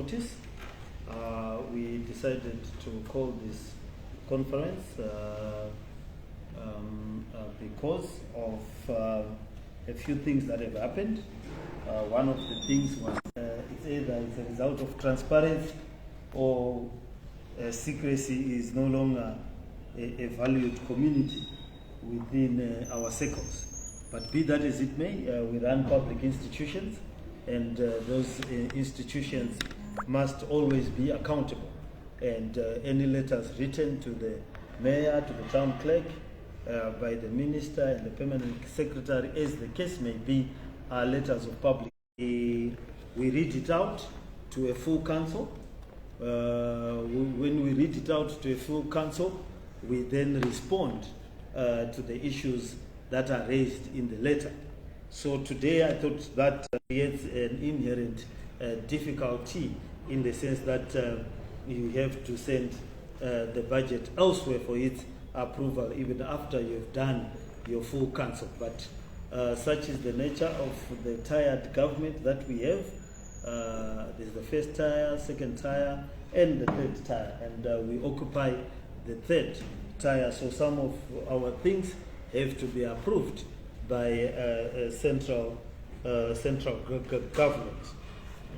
notice. We decided to call this conference because of a few things that have happened. One of the things was it's either as a result of transparency or secrecy is no longer a valued community within our circles. But be that as it may, we run public institutions, and those institutions must always be accountable. And any letters written to the mayor, to the town clerk, by the minister and the permanent secretary, as the case may be, are letters of public. We read it out to a full council. When we read it out to a full council, we then respond to the issues that are raised in the letter. So today I thought that creates an inherent difficulty, in the sense that you have to send the budget elsewhere for its approval even after you've done your full council. But such is the nature of the tired government that we have. There's the first tier, second tier, and the third tier, and we occupy the third tier. So some of our things have to be approved by central government.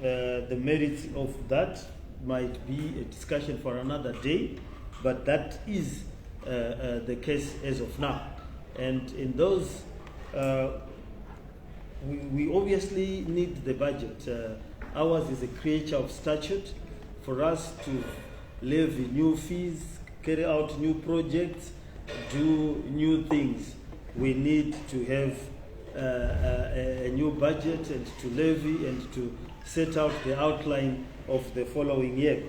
The merits of that might be a discussion for another day, but that is the case as of now. And in those, we obviously need the budget. Ours is a creature of statute. For us to levy new fees, carry out new projects, do new things, we need to have a new budget and to levy and to set out the outline of the following year.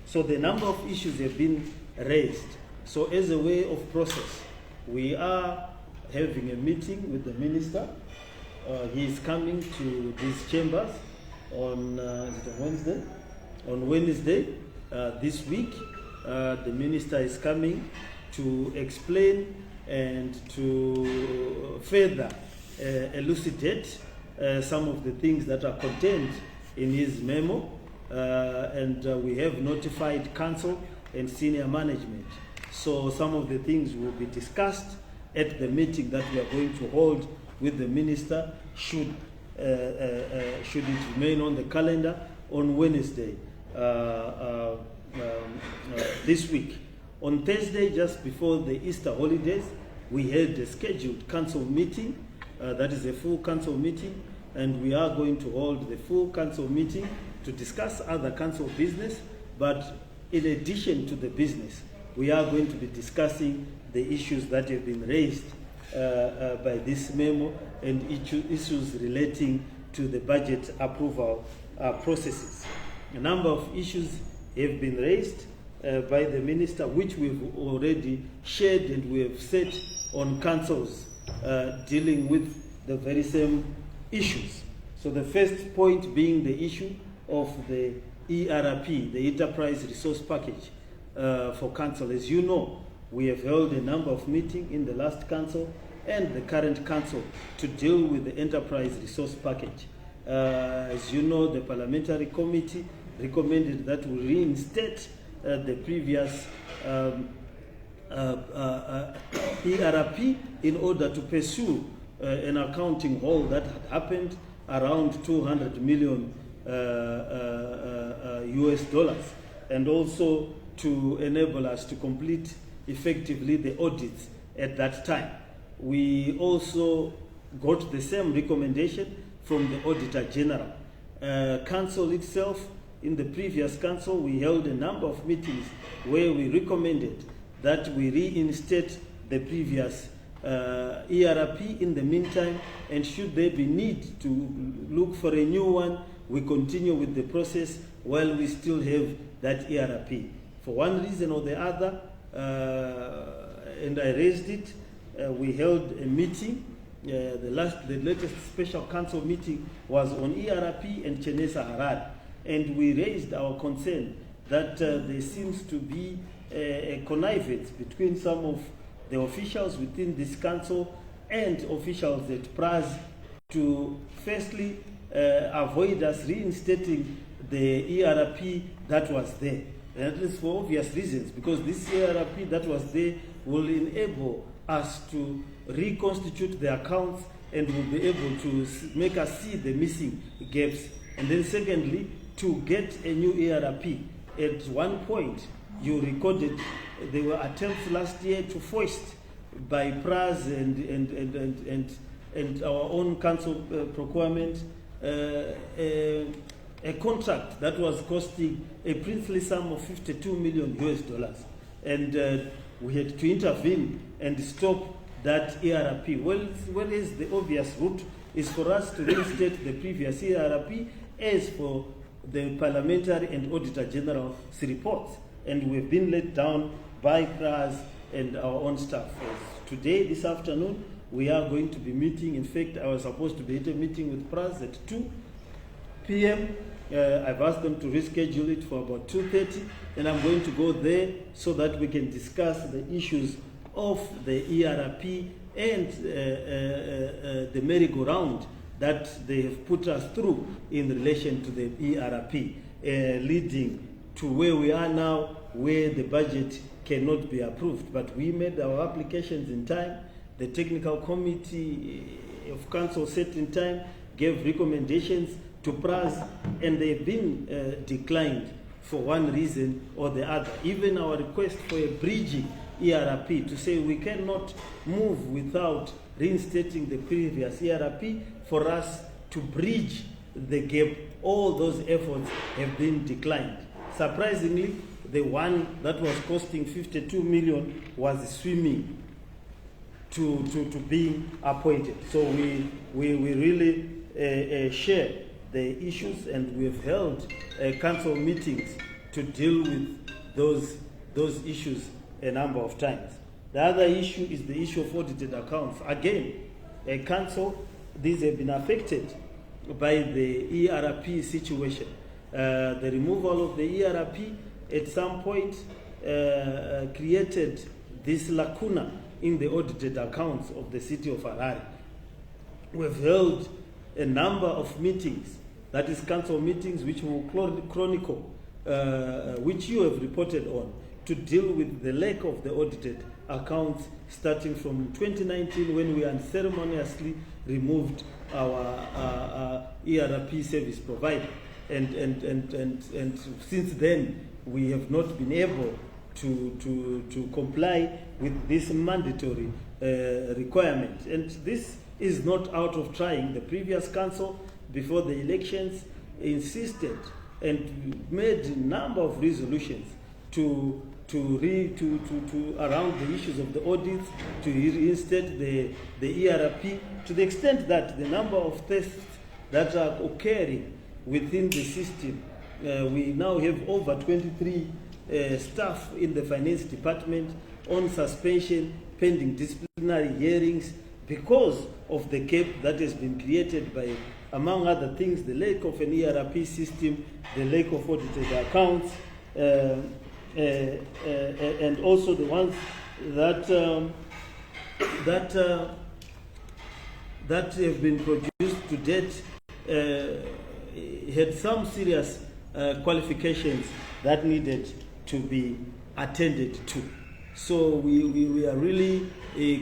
So the number of issues have been raised. So as a way of process, we are having a meeting with the minister. He is coming to these chambers on Wednesday. On Wednesday this week, the minister is coming to explain and to further elucidate some of the things that are contained in his memo, and we have notified council and senior management. So some of the things will be discussed at the meeting that we are going to hold with the minister, should it remain on the calendar, on Wednesday this week. On Thursday, just before the Easter holidays, we had a scheduled council meeting. That is a full council meeting, and we are going to hold the full council meeting to discuss other council business. But in addition to the business, we are going to be discussing the issues that have been raised by this memo, and issues relating to the budget approval processes. A number of issues have been raised by the minister, which we've already shared, and we have set on councils dealing with the very same issues. So the first point being the issue of the ERP, the Enterprise Resource Package for council. As you know, we have held a number of meetings in the last council and the current council to deal with the Enterprise Resource Package. As you know, the parliamentary committee recommended that we reinstate the previous ERP in order to pursue an accounting hole that had happened around 200 million US dollars, and also to enable us to complete effectively the audits at that time. We also got the same recommendation from the Auditor General. Council itself, in the previous council, we held a number of meetings where we recommended that we reinstate the previous ERP in the meantime, and should there be need to look for a new one, we continue with the process while we still have that ERP. For one reason or the other, and I raised it, we held a meeting. The latest special council meeting was on ERP and Chenesa Harare, and we raised our concern that there seems to be a connivance between some of the officials within this council and officials at PRAS to firstly avoid us reinstating the ERP that was there. And that is for obvious reasons, because this ERP that was there will enable us to reconstitute the accounts and will be able to make us see the missing gaps. And then secondly, to get a new ERP. At one point, you recorded there were attempts last year to foist by PRAS and our own council procurement a contract that was costing a princely sum of $52 million US. And we had to intervene and stop that ERP. Well, what is the obvious route is for us to reinstate the previous ERP as for the Parliamentary and Auditor General's reports. And we've been let down by PRAS and our own staff. Today, this afternoon, we are going to be meeting. In fact, I was supposed to be at a meeting with PRAS at 2 p.m. I've asked them to reschedule it for about 2:30, and I'm going to go there so that we can discuss the issues of the ERP and the merry-go-round that they have put us through in relation to the ERP, leading to where we are now, where the budget cannot be approved. But we made our applications in time. The technical committee of council set in time, gave recommendations to PRAS, and they've been declined for one reason or the other. Even our request for a bridging ERP to say we cannot move without reinstating the previous ERP for us to bridge the gap, all those efforts have been declined. Surprisingly, the one that was costing 52 million was swimming to being appointed. So we really share the issues, and we have held council meetings to deal with those issues a number of times. The other issue is the issue of audited accounts. Again, council, these have been affected by the ERP situation. The removal of the ERP at some point created this lacuna in the audited accounts of the city of Harare. We've held a number of meetings, that is council meetings, which will chronicle, which you have reported on, to deal with the lack of the audited accounts starting from 2019, when we unceremoniously removed our ERP service provider. And since then, we have not been able to comply with this mandatory requirement. And this is not out of trying. The previous council, before the elections, insisted and made a number of resolutions to around the issues of the audits, to reinstate the ERP, to the extent that the number of tests that are occurring within the system, we now have over 23 staff in the finance department on suspension, pending disciplinary hearings, because of the gap that has been created by, among other things, the lack of an ERP system, the lack of audited accounts, and also the ones that that have been produced to date had some serious qualifications that needed to be attended to. So we are really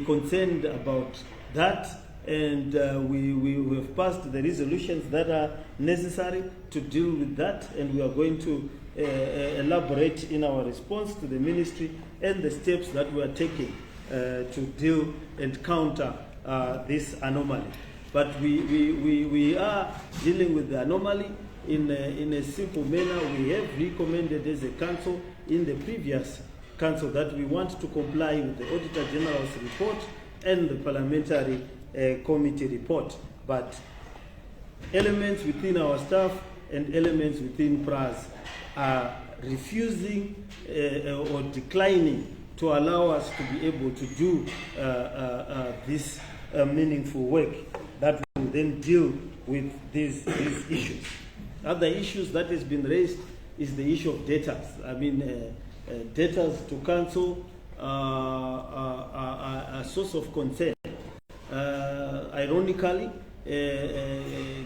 concerned about that, and we have passed the resolutions that are necessary to deal with that, and we are going to elaborate in our response to the ministry and the steps that we are taking to deal and counter this anomaly. But we are dealing with the anomaly in a simple manner. We have recommended as a council in the previous council that we want to comply with the Auditor General's report and the Parliamentary Committee report. But elements within our staff and elements within PRAS are refusing or declining to allow us to be able to do this meaningful work that will then deal with these issues. Other issues that has been raised is the issue of debtors. I mean, debtors to council are a source of concern. Ironically,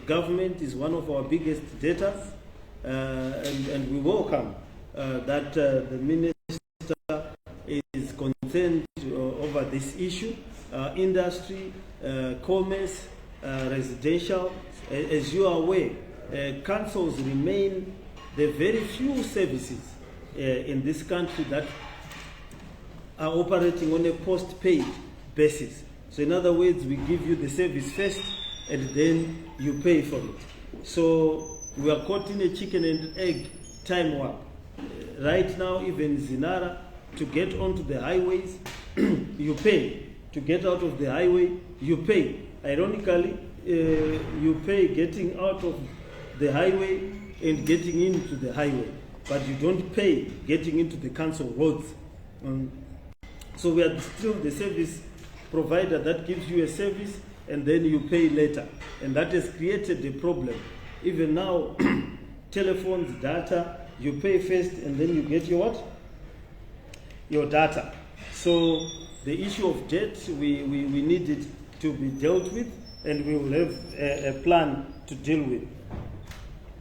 government is one of our biggest debtors. and we welcome that the Minister is concerned over this issue. Industry, commerce, residential. As you are aware, councils remain the very few services in this country that are operating on a post-paid basis. So in other words, we give you the service first and then you pay for it. So we are caught in a chicken and egg time warp. Right now, even Zinara, to get onto the highways, you pay. To get out of the highway, you pay. Ironically, you pay getting out of the highway and getting into the highway, but you don't pay getting into the council roads. So we are still the service provider that gives you a service and then you pay later. And that has created a problem. Even now, telephones, data, you pay first and then you get your what? Your data. So the issue of debt, we need it to be dealt with, and we will have a plan to deal with.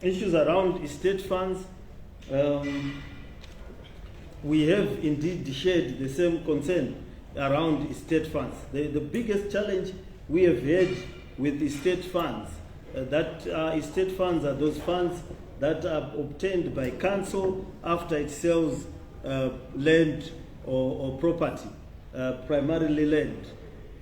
Issues around estate funds, we have indeed shared the same concern around estate funds. The biggest challenge we have had with estate funds, estate funds are those funds that are obtained by council after it sells land or property, primarily land.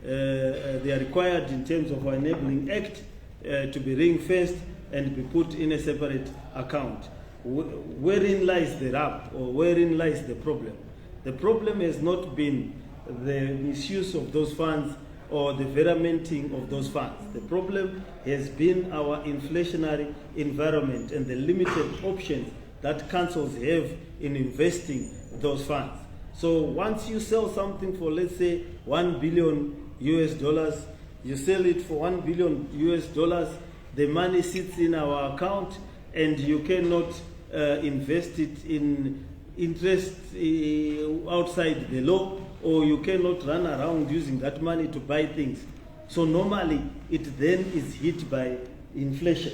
They are required in terms of our Enabling Act to be ring-fenced and be put in a separate account. Wherein lies the rub, or wherein lies the problem? The problem has not been the misuse of those funds or the variamenting of those funds. The problem has been our inflationary environment and the limited options that councils have in investing those funds. So once you sell something for, let's say, $1 billion US, you sell it for $1 billion US, the money sits in our account and you cannot invest it in interest outside the law, or you cannot run around using that money to buy things. So normally it then is hit by inflation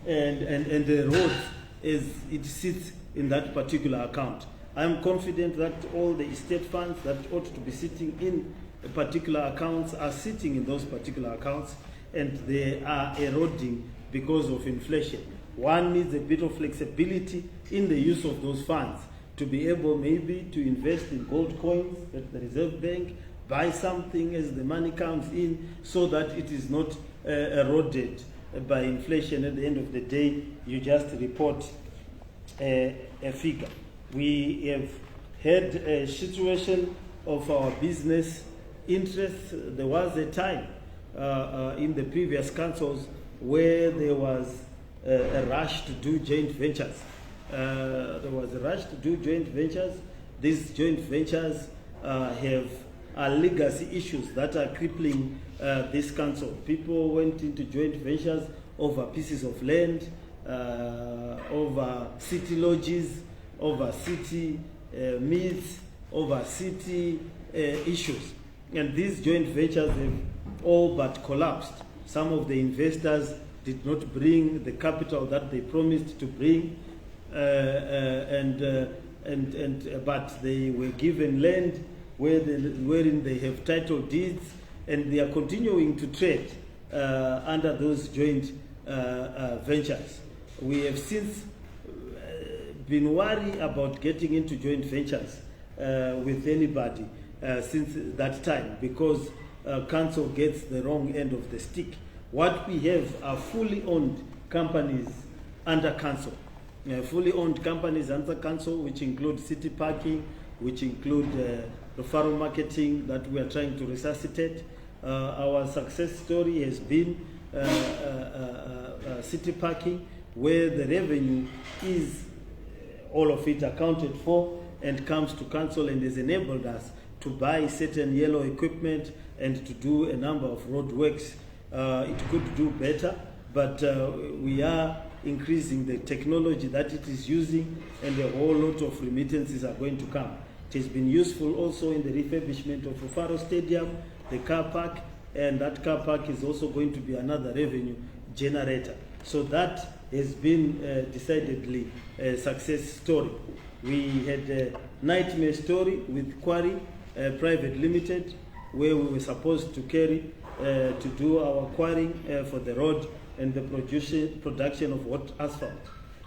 and the roads as it sits in that particular account. I'm confident that all the estate funds that ought to be sitting in particular accounts are sitting in those particular accounts, and they are eroding because of inflation. One needs a bit of flexibility in the use of those funds to be able maybe to invest in gold coins at the Reserve Bank, buy something as the money comes in, so that it is not eroded by inflation. At the end of the day, you just report a figure. We have had a situation of our business interests. There was a time in the previous councils where there was a rush to do joint ventures. These joint ventures are legacy issues that are crippling this council. People went into joint ventures over pieces of land, over city lodges, over city meets, over city issues. And these joint ventures have all but collapsed. Some of the investors did not bring the capital that they promised to bring, but they were given land wherein they have title deeds, and they are continuing to trade under those joint ventures. We have since been worried about getting into joint ventures with anybody since that time, because council gets the wrong end of the stick. What we have are fully owned companies under council. Fully owned companies under council, which include city parking, which include referral marketing that we are trying to resuscitate. Our success story has been city parking, where the revenue is all of it accounted for and comes to council, and has enabled us to buy certain yellow equipment and to do a number of road works. It could do better, but we are increasing the technology that it is using, and a whole lot of remittances are going to come. It has been useful also in the refurbishment of Rufaro Stadium, the car park, and that car park is also going to be another revenue generator. So that has been decidedly a success story. We had a nightmare story with Quarry Private Limited, where we were supposed to carry to do our quarrying for the road and the production of hot asphalt.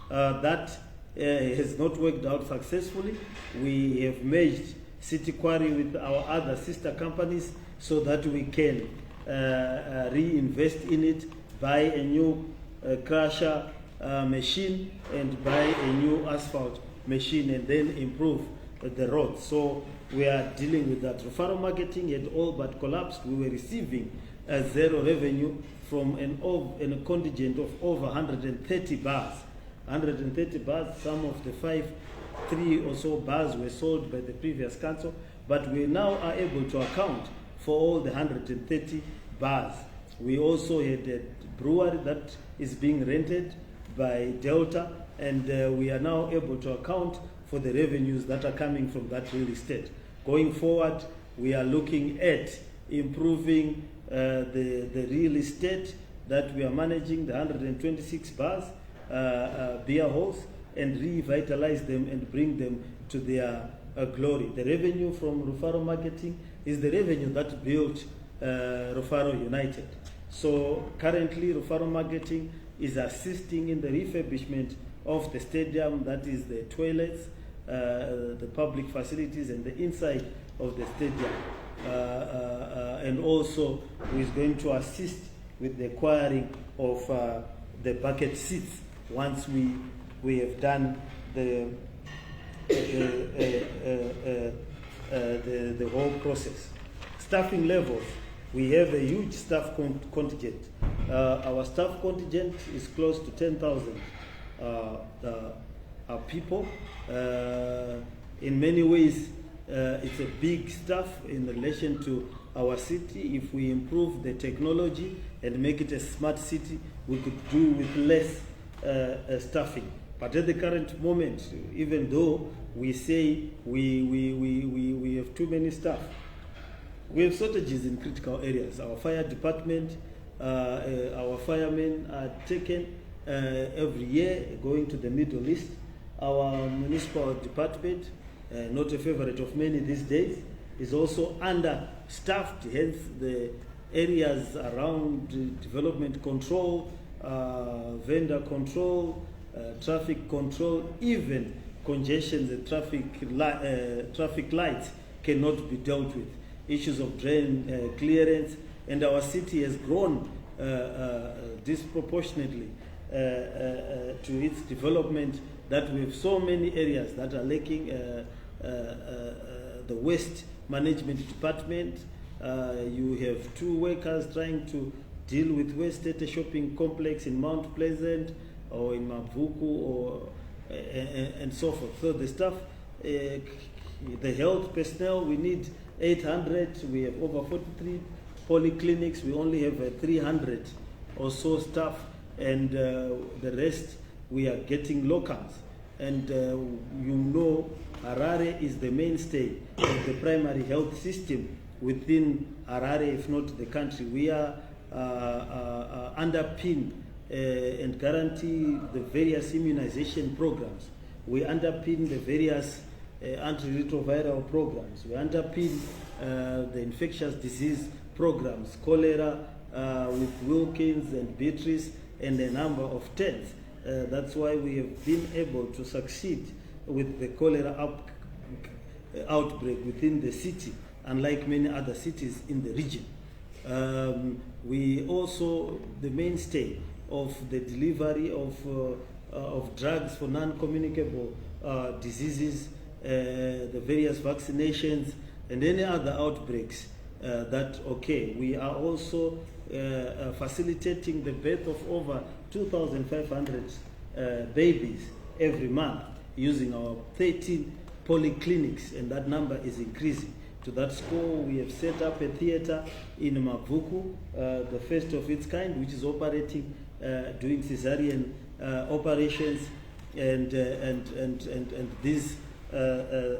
That has not worked out successfully. We have merged City Quarry with our other sister companies so that we can reinvest in it, buy a new crusher machine and buy a new asphalt machine, and then improve the road. So we are dealing with that. Referral marketing had all but collapsed. We were receiving zero revenue from a contingent of over 130 bars. 130 bars, some of the 3 or so bars were sold by the previous council, but we now are able to account for all the 130 bars. We also had a brewery that is being rented by Delta, and we are now able to account for the revenues that are coming from that real estate. Going forward, we are looking at improving the real estate that we are managing, the 126 bars, beer halls, and revitalize them and bring them to their glory. The revenue from Rufaro marketing is the revenue that built Rufaro United. So currently Rufaro marketing is assisting in the refurbishment of the stadium, that is the toilets, the public facilities and the inside of the stadium. And also is going to assist with the acquiring of the bucket seats once we have done the whole process. Staffing levels, we have a huge staff contingent. Our staff contingent is close to 10,000 people. In many ways, it's a big staff in relation to our city. If we improve the technology and make it a smart city, we could do with less staffing. But at the current moment, even though we say we have too many staff, we have shortages in critical areas. Our fire department, our firemen are taken every year going to the Middle East. Our municipal department, not a favorite of many these days, is also understaffed. Hence the areas around development control, vendor control, traffic control, even congestion, the traffic lights cannot be dealt with. Issues of drain clearance, and our city has grown disproportionately to its development, that we have so many areas that are lacking the waste management department. You have 2 workers trying to deal with waste at a shopping complex in Mount Pleasant or in Mavuku and so forth. So the staff, the health personnel, we need 800. We have over 43 polyclinics. We only have 300 or so staff, and the rest we are getting locums. And Harare is the mainstay of the primary health system within Harare, if not the country. We are underpin and guarantee the various immunization programs. We underpin the various antiretroviral programs. We underpin the infectious disease programs, cholera with Wilkins and Beatrice, and a number of tents. That's why we have been able to succeed with the cholera outbreak within the city, unlike many other cities in the region. We also, the mainstay of the delivery of drugs for non-communicable diseases, the various vaccinations, and any other outbreaks we are also facilitating the birth of over 2,500 babies every month using our 13 polyclinics, and that number is increasing. To that score, we have set up a theater in Mavuku, the first of its kind, which is operating, doing cesarean operations, and this, the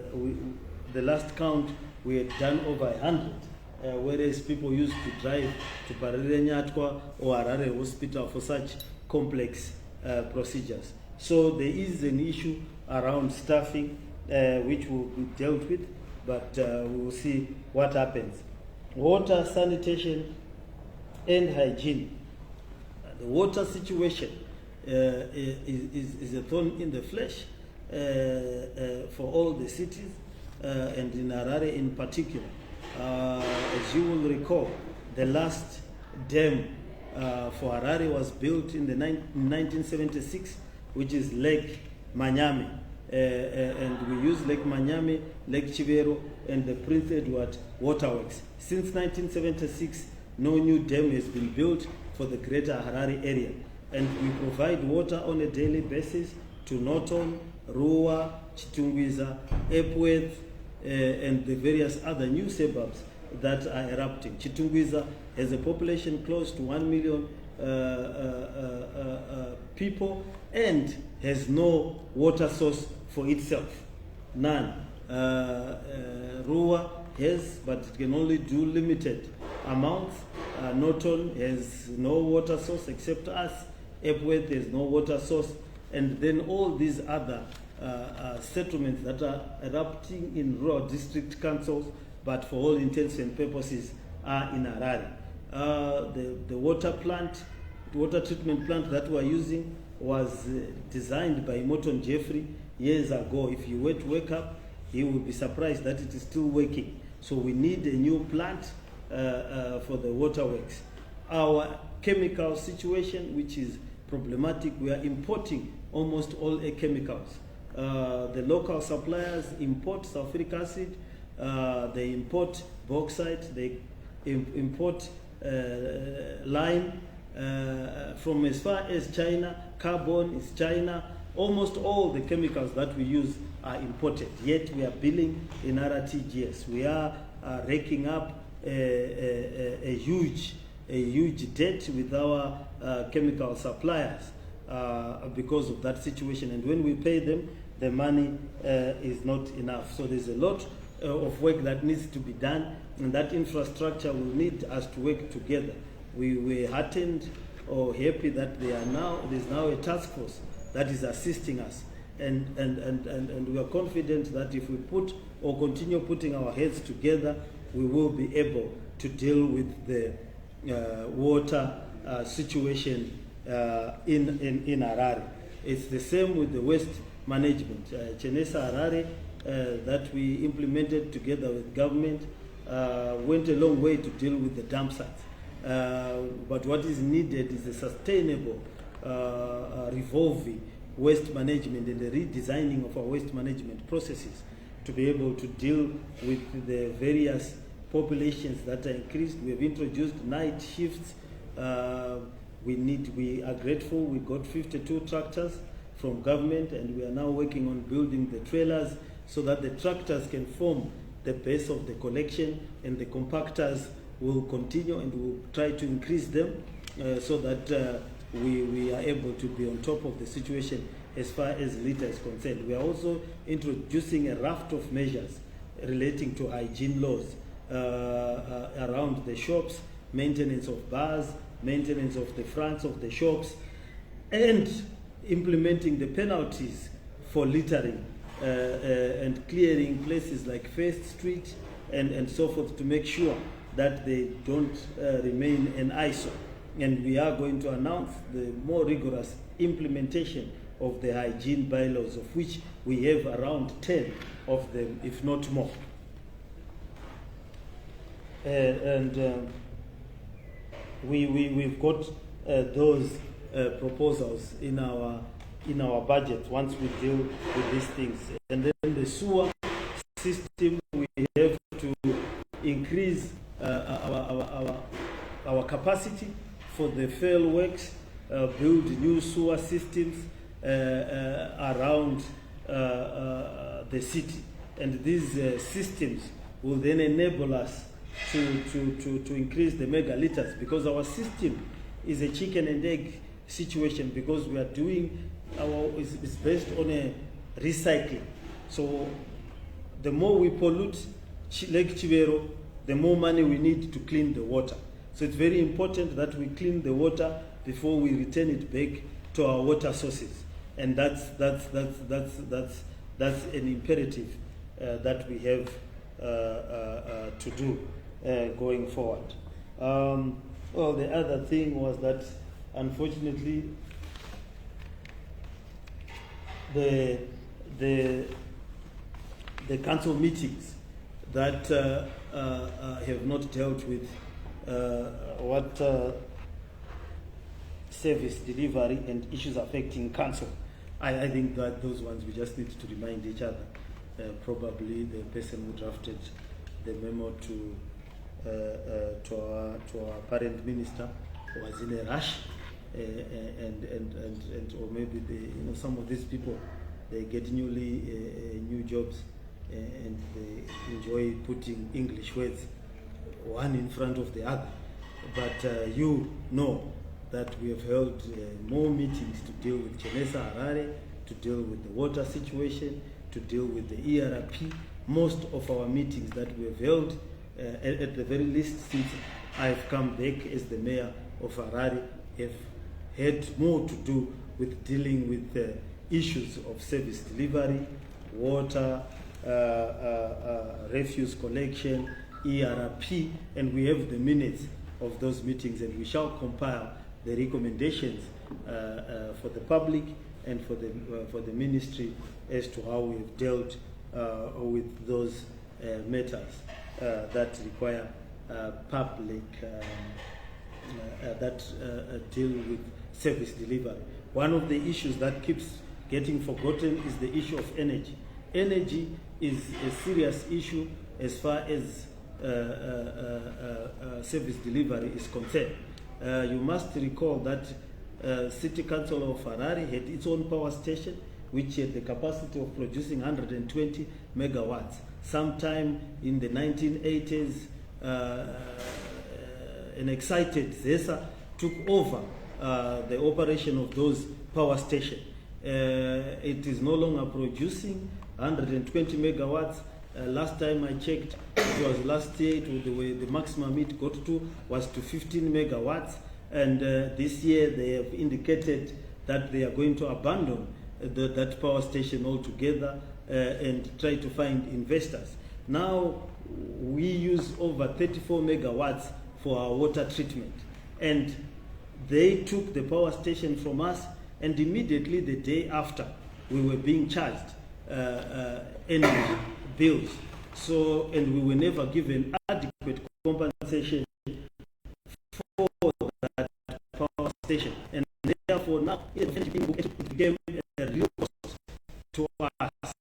last count, we had done over 100 whereas people used to drive to Harare Nyatwa or Harare Hospital for such complex procedures. So there is an issue around staffing which will be dealt with, but we will see what happens. Water, sanitation, and hygiene. The water situation is a thorn in the flesh for all the cities and in Harare in particular. As you will recall, the last dam for Harare was built in 1976, which is Lake Manyame. And we use Lake Manyame, Lake Chivero, and the Prince Edward Waterworks. Since 1976, no new dam has been built for the greater Harare area. And we provide water on a daily basis to Norton, Rua, Chitungwiza, Epworth, and the various other new suburbs that are erupting. Chitungwiza has a population close to 1 million people and has no water source for itself. None. Rua has, but it can only do limited amounts. Norton has no water source except us. Epworth has no water source. And then all these other settlements that are erupting in rural district councils, but for all intents and purposes are in Harare. The water treatment plant that we're using was designed by Morton Jeffrey years ago. If you were to wake up, you will be surprised that it is still working. So we need a new plant for the waterworks. Our chemical situation, which is problematic, we are importing almost all chemicals. The local suppliers import sulfuric acid, they import bauxite, they import lime from as far as China. Carbon is China. Almost all the chemicals that we use are imported, yet we are billing in RTGS. We are raking up a huge debt with our chemical suppliers because of that situation. And when we pay them, the money is not enough. So there's a lot of work that needs to be done, and that infrastructure will need us to work together. We were heartened or happy that there's now a task force that is assisting us, and we are confident that if we put or continue putting our heads together, we will be able to deal with the water situation in Harare. It's the same with the waste management. Chenesa Harare that we implemented together with government went a long way to deal with the dump sites. But what is needed is a sustainable revolving waste management and the redesigning of our waste management processes to be able to deal with the various populations that are increased. We have introduced night shifts. We are grateful. We got 52 tractors from government, and we are now working on building the trailers so that the tractors can form the base of the collection, and the compactors will continue, and we'll try to increase them so that we are able to be on top of the situation as far as litter is concerned. We are also introducing a raft of measures relating to hygiene laws around the shops, maintenance of bars, maintenance of the fronts of the shops, and implementing the penalties for littering and clearing places like First Street and so forth to make sure that they don't remain an eyesore. And we are going to announce the more rigorous implementation of the hygiene bylaws, of which we have around 10 of them, if not more. We've got those proposals in our budget once we deal with these things. And then the sewer system, we have to increase our capacity for the fail works, build new sewer systems around the city, and these systems will then enable us to increase the megaliters, because our system is a chicken and egg situation, because we are doing it's based on a recycling. So the more we pollute Lake Chivero, the more money we need to clean the water. So it's very important that we clean the water before we return it back to our water sources, and that's an imperative that we have to do going forward. Well, the other thing was that, unfortunately, the council meetings that have not dealt with what service delivery and issues affecting council. I think that those ones we just need to remind each other. Probably the person who drafted the memo to our parent minister was in a rush, and or maybe some of these people, they get new jobs, and they enjoy putting English words one in front of the other. But you know that we have held more meetings to deal with Chenesa Harare, to deal with the water situation, to deal with the ERP. Most of our meetings that we have held, at the very least since I've come back as the mayor of Harare, have had more to do with dealing with issues of service delivery, water, refuse collection, ERP, and we have the minutes of those meetings, and we shall compile the recommendations for the public and for the ministry as to how we have dealt with those matters that require public that deal with service delivery. One of the issues that keeps getting forgotten is the issue of energy. Energy is a serious issue as far as service delivery is concerned. You must recall that City Council of Harare had its own power station, which had the capacity of producing 120 megawatts. Sometime in the 1980s, an excited ZESA took over the operation of those power stations. It is no longer producing 120 megawatts. Last time I checked, it was last year, the maximum it got to was to 15 megawatts. And this year they have indicated that they are going to abandon that power station altogether and try to find investors. Now we use over 34 megawatts for our water treatment. And they took the power station from us, and immediately the day after, we were being charged energy bills. So, and we were never given adequate compensation for that power station. And therefore now it became a real cost to us.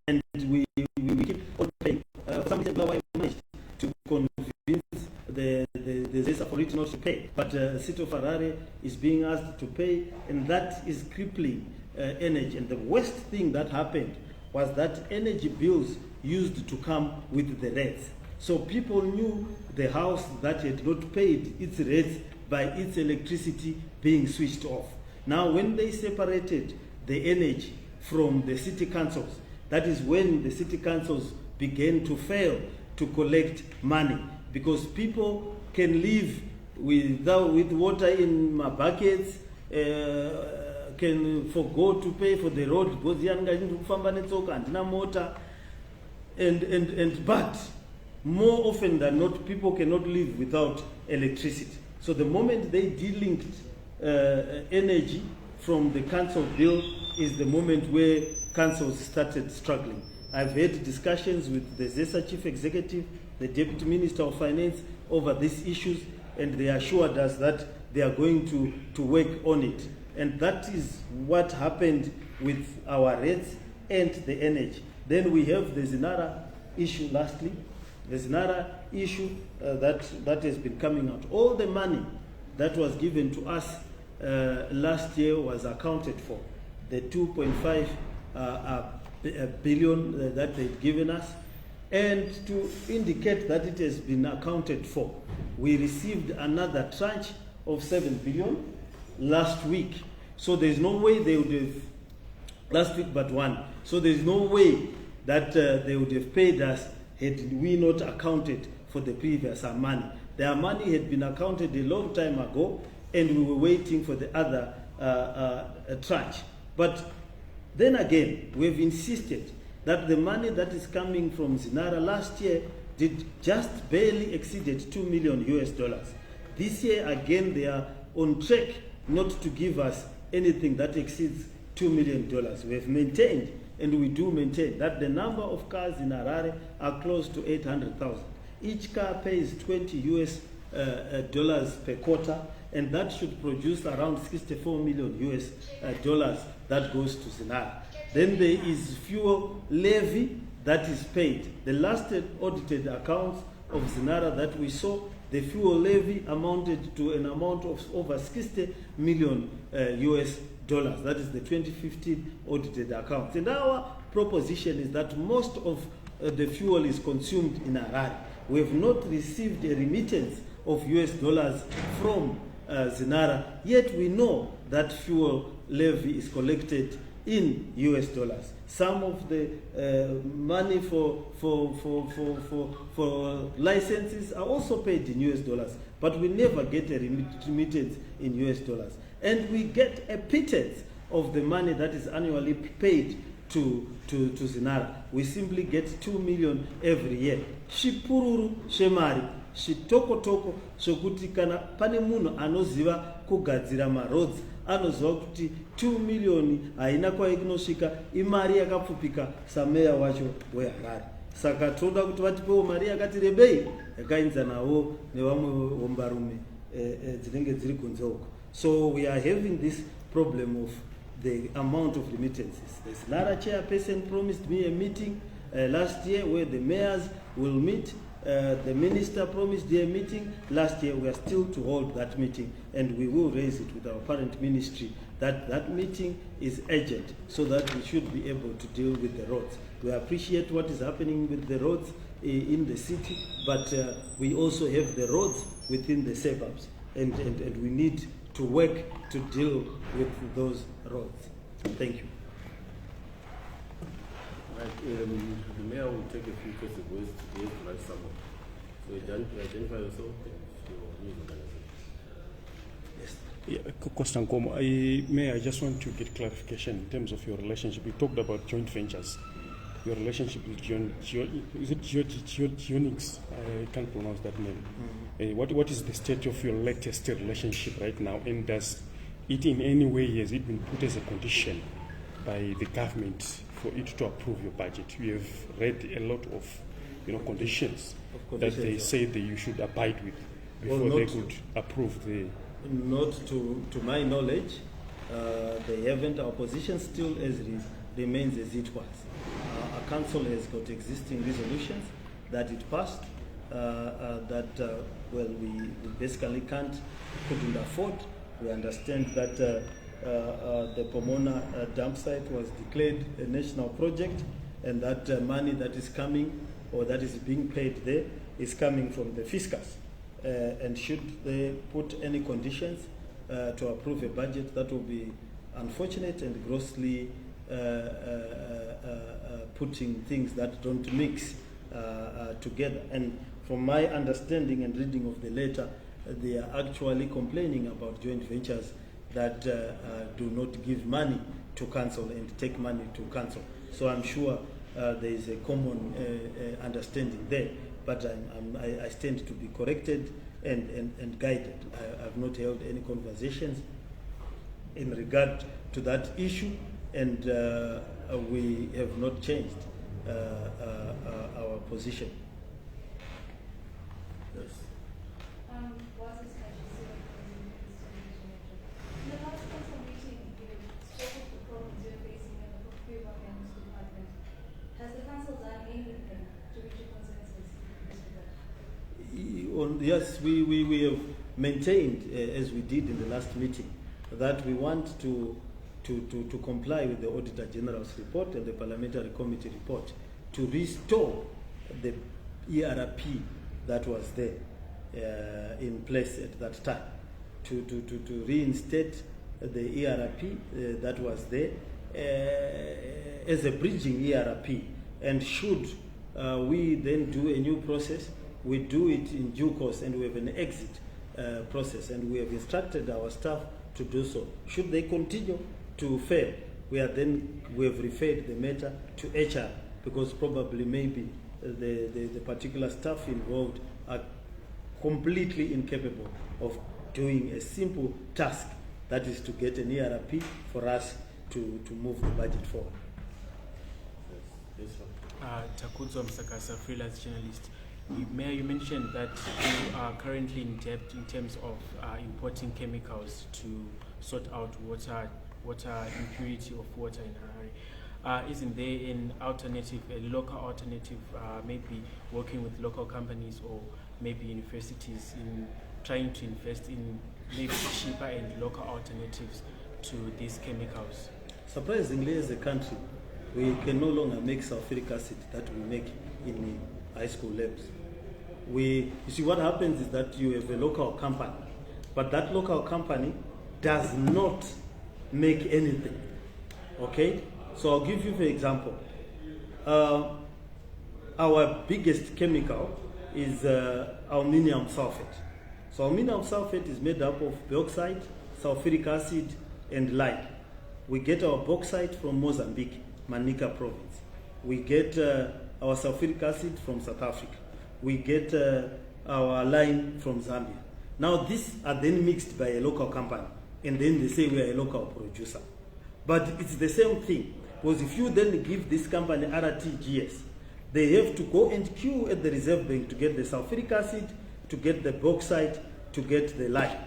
And we keep on paying. Some reason why we managed to convince the ZESA for it not to pay. But City of Harare is being asked to pay, and that is crippling energy. And the worst thing that happened was that energy bills used to come with the rates. So people knew the house that had not paid its rates by its electricity being switched off. Now when they separated the energy from the city councils, that is when the city councils began to fail to collect money, because people can live with water in my buckets, can forgo to pay for the road because and but more often than not, people cannot live without electricity. So the moment they delinked energy from the council bill is the moment where councils started struggling. I've had discussions with the ZESA Chief Executive, the Deputy Minister of Finance over these issues, and they assured us that they are going to work on it. And that is what happened with our rates and the energy. Then we have the Zinara issue lastly. The Zinara issue that has been coming out. All the money that was given to us last year was accounted for. The 2.5 billion that they've given us. And to indicate that it has been accounted for, we received another tranche of 7 billion last week. So there's no way they would have, last week but one, so there's no way that they would have paid us had we not accounted for the previous money. Their money had been accounted a long time ago, and we were waiting for the other tranche. But then again, we've insisted that the money that is coming from Zinara last year did just barely exceeded $2 million US. This year again, they are on track not to give us anything that exceeds $2 million. We have maintained, and we do maintain, that the number of cars in Harare are close to 800,000. Each car pays $20 US per quarter, and that should produce around $64 million US that goes to Zinara. Then there is fuel levy that is paid. The last audited accounts of Zinara that we saw, the fuel levy amounted to an amount of over $60 million US. That is the 2015 audited accounts. And our proposition is that most of the fuel is consumed in Harare. We have not received a remittance of US dollars from Zinara, yet we know that fuel levy is collected in US dollars. Some of the money for licenses are also paid in US dollars, but we never get a remittance in US dollars. And we get a pittance of the money that is annually paid to Zinara. We simply get 2 million every year. Shipururu shemari, shitoko shokuti kana pane munhu anoziva kugadzira maroads, anoziva kuti 2 million haina kwainosvika, imari yakapfupika sameya wacho weHarare. Saka toda kuti vatipewo mari yakati rebei yakainzanawo nevamwe vombarume dzinenge dziri kunze uko. So we are having this problem of the amount of remittances. The Zinara chairperson promised me a meeting last year where the mayors will meet. The minister promised a meeting last year. We are still to hold that meeting, and we will raise it with our parent ministry that meeting is urgent so that we should be able to deal with the roads. We appreciate what is happening with the roads in the city, but we also have the roads within the suburbs, and we need to work to deal with those roads. Thank you. Right, the mayor will take a few questions. He has to write someone. So identify yourself and your news organization. Yes. Kostankomo, Mayor, I just want to get clarification in terms of your relationship. We talked about joint ventures. Your relationship with is it Geonix? I can't pronounce that name. Mm-hmm. What is the state of your latest relationship right now? And does it in any way, has it been put as a condition by the government for it to approve your budget? We have read a lot of conditions that they say that you should abide with before they could approve the... Not to my knowledge. They haven't. Our position still remains as it was. Our council has got existing resolutions that it passed we basically couldn't afford. We understand that the Pomona dump site was declared a national project, and that money that is coming or that is being paid there is coming from the fiscus. And should they put any conditions to approve a budget, that will be unfortunate and grossly putting things that don't mix together. And from my understanding and reading of the letter, they are actually complaining about joint ventures that do not give money to council and take money to council. So I'm sure there is a common understanding there, but I stand to be corrected and guided. I've not held any conversations in regard to that issue, and we have not changed our position. Yes. In the last council meeting, you spoke of the problems you're facing in the procurement department. Has the council done anything to reach a consensus? Yes, we have maintained, as we did in the last meeting, that we want to comply with the Auditor General's report and the Parliamentary Committee report to restore the ERP that was there in place at that time, to reinstate the ERP that was there as a bridging ERP. And should we then do a new process we do it in due course, and we have an exit process, and we have instructed our staff to do so. Should they continue to fail, we have referred the matter to HR, because probably maybe the particular staff involved are completely incapable of doing a simple task, that is to get an ERP for us to move the budget forward. Yes, sir. Takuzo Msakasa, freelance journalist. Mayor, you mentioned that you are currently in debt in terms of importing chemicals to sort out water impurity of water in Harare. Isn't there an alternative, a local alternative, maybe working with local companies or maybe universities in trying to invest in maybe cheaper and local alternatives to these chemicals? Surprisingly, as a country, we can no longer make sulfuric acid that we make in high school labs. You see, what happens is that you have a local company, but that local company does not make anything. Okay? So I'll give you, for example, our biggest chemical is aluminium sulfate. So aluminium sulfate is made up of bauxite, sulfuric acid, and lime. We get our bauxite from Mozambique, Manica province. We get our sulfuric acid from South Africa. We get our lime from Zambia. Now these are then mixed by a local company, and then they say we are a local producer. But it's the same thing, because if you then give this company RTGS, they have to go and queue at the Reserve Bank to get the sulfuric acid, to get the bauxite, to get the lime,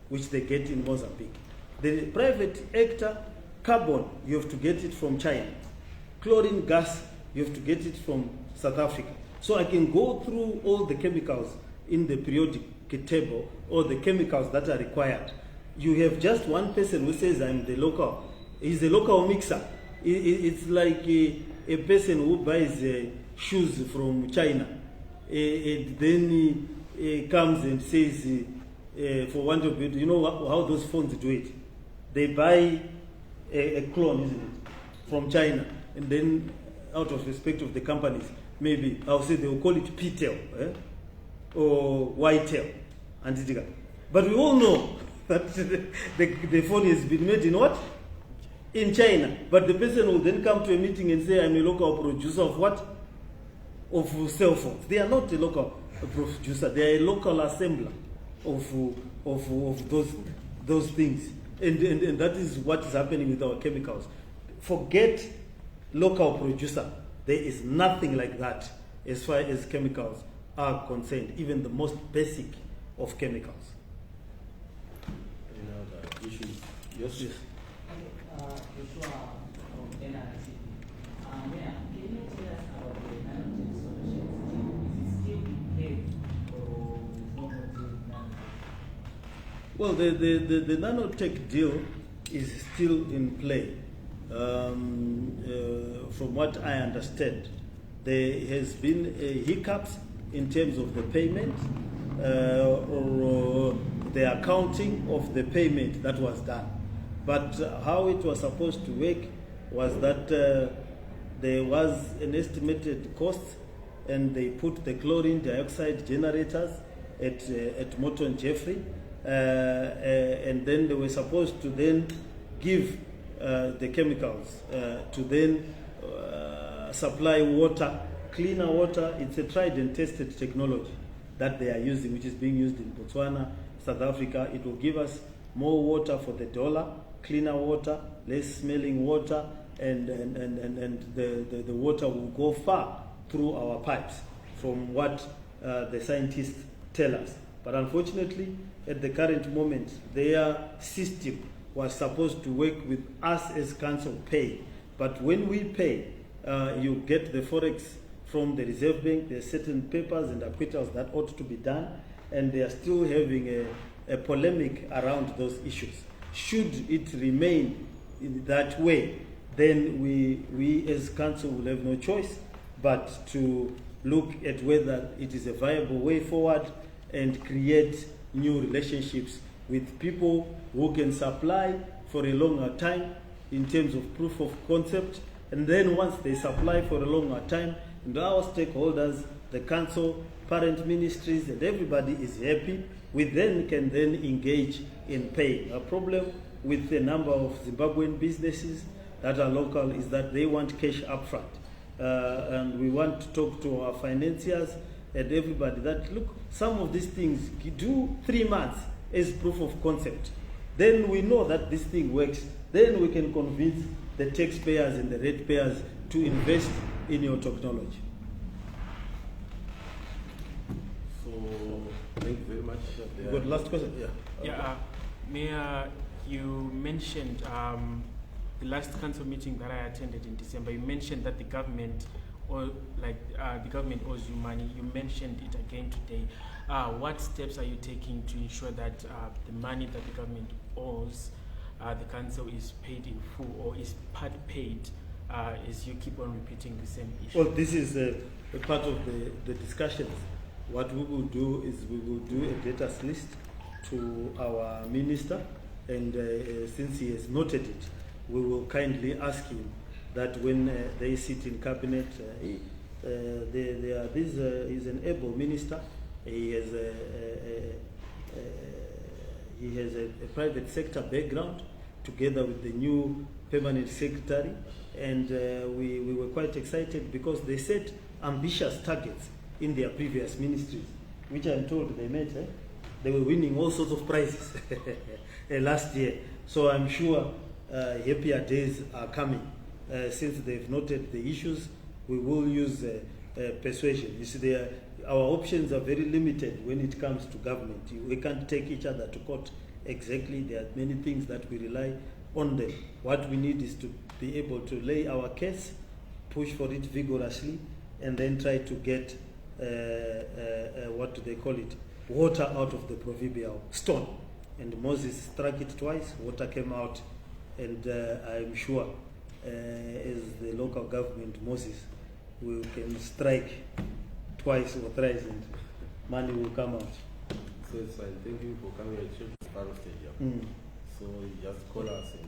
which they get in Mozambique. The private actor, carbon, you have to get it from China. Chlorine gas, you have to get it from South Africa. So I can go through all the chemicals in the periodic table, or the chemicals that are required. You have just one person who says, I'm the local. He's a local mixer. It's like a person who buys shoes from China. And then he comes and says, for want of it, you know how those phones do it? They buy a clone, isn't it, from China, and then out of respect of the companies, maybe I'll say they will call it P-tail or Y-tail. But we all know that the phone has been made in what? In China. But the person will then come to a meeting and say, I'm a local producer of what? Of cell phones. They are not a local producer, they are a local assembler of those things. And that is what is happening with our chemicals. Forget local producer. There is nothing like that as far as chemicals are concerned, even the most basic of chemicals. Any other issues? Yes. Joshua from NRC. Mayor, can you tell us about the nanotech solutions? Is it still in place or no more deal? Well, the nanotech deal is still in play. From what I understand, there has been hiccups in terms of the payment or the accounting of the payment that was done. But how it was supposed to work was that there was an estimated cost, and they put the chlorine dioxide generators at Morton Jeffrey, and then they were supposed to then give the chemicals to then supply water, cleaner water. It's a tried and tested technology that they are using, which is being used in Botswana, South Africa. It will give us more water for the dollar, cleaner water, less smelling water, and the water will go far through our pipes, from what the scientists tell us. But unfortunately, at the current moment, their system was supposed to work with us as council pay. But when we pay, you get the forex from the Reserve Bank. There are certain papers and acquittals that ought to be done, and they are still having a polemic around those issues. Should it remain in that way, then we as council will have no choice but to look at whether it is a viable way forward and create new relationships with people who can supply for a longer time in terms of proof of concept. And then once they supply for a longer time, and our stakeholders, the council, parent ministries, and everybody is happy, we then can then engage in paying. A problem with a number of Zimbabwean businesses that are local is that they want cash upfront. And we want to talk to our financiers and everybody that, look, some of these things, do 3 months as proof of concept. Then we know that this thing works. Then we can convince the taxpayers and the ratepayers to invest in your technology. So, thank you very much. You got last question? Yeah. Yeah, Mayor, you mentioned the last council meeting that I attended in December. You mentioned that the government, the government owes you money. You mentioned it again today. What steps are you taking to ensure that the money that the government owes the council is paid in full or is part paid, as you keep on repeating the same issue? Well, this is a part of the discussions. What we will do is we will do a debtors list to our minister, and since he has noted it, we will kindly ask him that when they sit in cabinet, he's an able minister. He has a private sector background, together with the new permanent secretary, and we were quite excited because they set ambitious targets in their previous ministries, which I'm told they met. They were winning all sorts of prizes last year. So I'm sure happier days are coming. Since they've noted the issues, we will use persuasion. You see, our options are very limited when it comes to government. We can't take each other to court exactly. There are many things that we rely on them. What we need is to be able to lay our case, push for it vigorously, and then try to get, what do they call it, water out of the proverbial stone. And Moses struck it twice, water came out, and I'm sure as the local government, Moses, we can strike twice or thrice and money will come out. So it's fine. Thank you for coming and showing us part of Stadium. So you just call us and